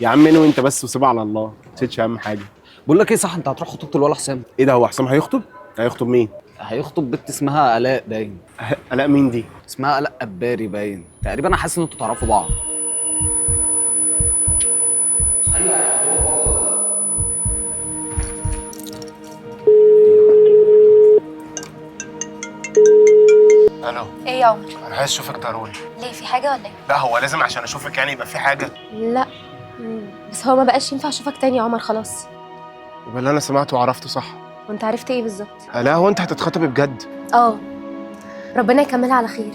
يا عم انوي انت بس وسيبها على الله، ما تنسيش اهم حاجه. بقول لك ايه، صح انت هتروح خطوبه الولا حسام؟ ايه ده، هو حسام هيخطب؟ هيخطب مين؟ هيخطب بنت اسمها الاء باين. الاء مين دي؟ اسمها الاء قباري باين تقريبا. انا حاسس ان انتوا تعرفوا بعض. الو. ايه يا عمر؟ انا عايز اشوفك ضروري. ليه، في حاجة ولا ايه؟ لا هو لازم عشان اشوفك يعني يبقى في حاجه. لا. بس هو ما بقاش ينفع اشوفك تاني يا عمر، خلاص. يبقى اللي انا سمعته وعرفته صح. وانت عرفت ايه بالظبط؟ لا هو انت هتتخطبي بجد؟ اه. ربنا يكملها على خير.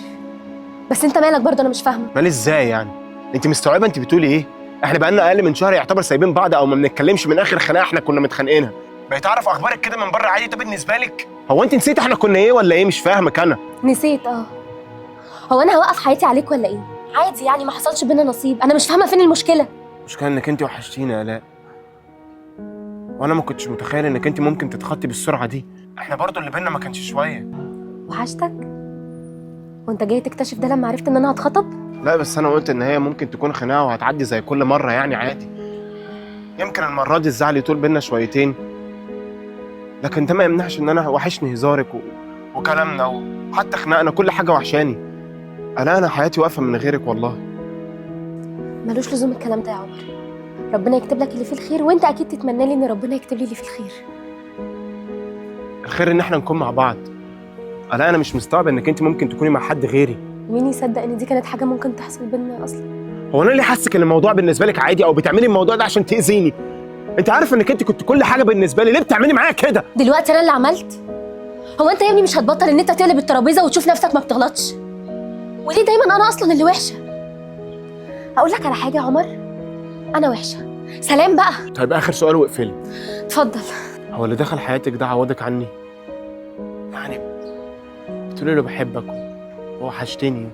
بس انت مالك برضه، انا مش فاهمه. مالي ازاي يعني؟ انت مستوعبه انت بتقولي ايه؟ احنا بقالنا اقل من شهر يعتبر سايبين بعض او ما بنتكلمش من اخر خناقه احنا كنا متخانقينها. بقيت اعرف اخبارك كده من بره عادي، ده بالنسبه لك هو انت نسيت احنا كنا ايه ولا ايه؟ مش فاهمك انا. نسيت اه. هو انا هوقف حياتي عليك ولا ايه؟ عادي يعني، ما حصلش بينا نصيب. انا مش فاهمه فين المشكله. المشكله انك انت وحشتيني يا الاء، وانا ما كنتش متخيل انك انت ممكن تتخطي بالسرعه دي. احنا برضو اللي بينا ما كانش شويه. وحشتك؟ وانت جاي تكتشف ده لما عرفت ان انا هتخطب؟ لا بس انا قلت ان هي ممكن تكون خناقه وهتعدي زي كل مره يعني عادي. يمكن المره دي الزعل يطول بينا شويتين، لكن ده ما يمنعش ان انا وحشني هزارك وكلامنا وحتى خناقنا، كل حاجه وحشاني. انا حياتي واقفه من غيرك والله. ملوش لزوم الكلام ده يا عمر. ربنا يكتب لك اللي فيه الخير، وانت اكيد تتمنى لي ان ربنا يكتب لي اللي فيه الخير. الخير ان احنا نكون مع بعض. انا مش مستوعب انك انت ممكن تكوني مع حد غيري. مين يصدق ان دي كانت حاجه ممكن تحصل بينا اصلا؟ هو انا ليه حاسك ان الموضوع بالنسبه لك عادي، او بتعملي الموضوع ده عشان تاذيني؟ انت عارف انك انت كنت كل حاجه بالنسبه لي، ليه بتعملي معايا كده؟ دلوقتي انا اللي عملت؟ هو انت يا ابني مش هتبطل ان انت تقلب الترابيزه وتشوف نفسك ما بتغلطش؟ وليه دايما انا اصلا اللي وحشه؟ هقول لك على حاجه يا عمر، انا وحشه. سلام بقى. طيب اخر سؤال واقفلي. اتفضل. هو اللي دخل حياتك ده عوضك عني؟ يعني بتقولي له بحبك ووحشتني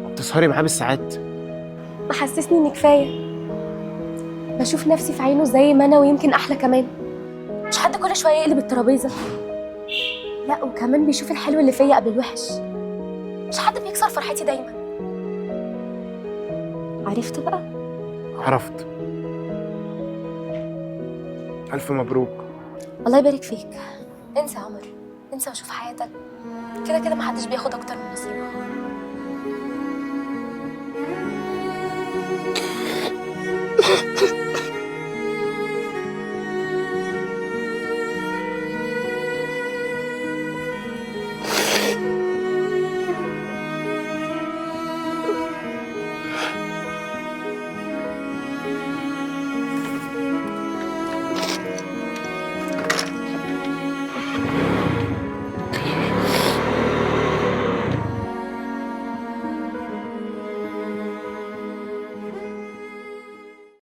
وبتسهري معاه بالساعات. محسسني ان كفايه. بشوف نفسي في عينه زي ما انا، ويمكن احلى كمان. مش حد كل شويه يقلب الترابيزه. لا، وكمان بيشوف الحلو اللي فيا قبل الوحش. مش حد بيكسر فرحتي دايما. عرفت بقى؟ عرفت. الف مبروك. الله يبارك فيك. انسى يا عمر، انسى وشوف حياتك. كده كده محدش بياخد اكتر من نصيبه.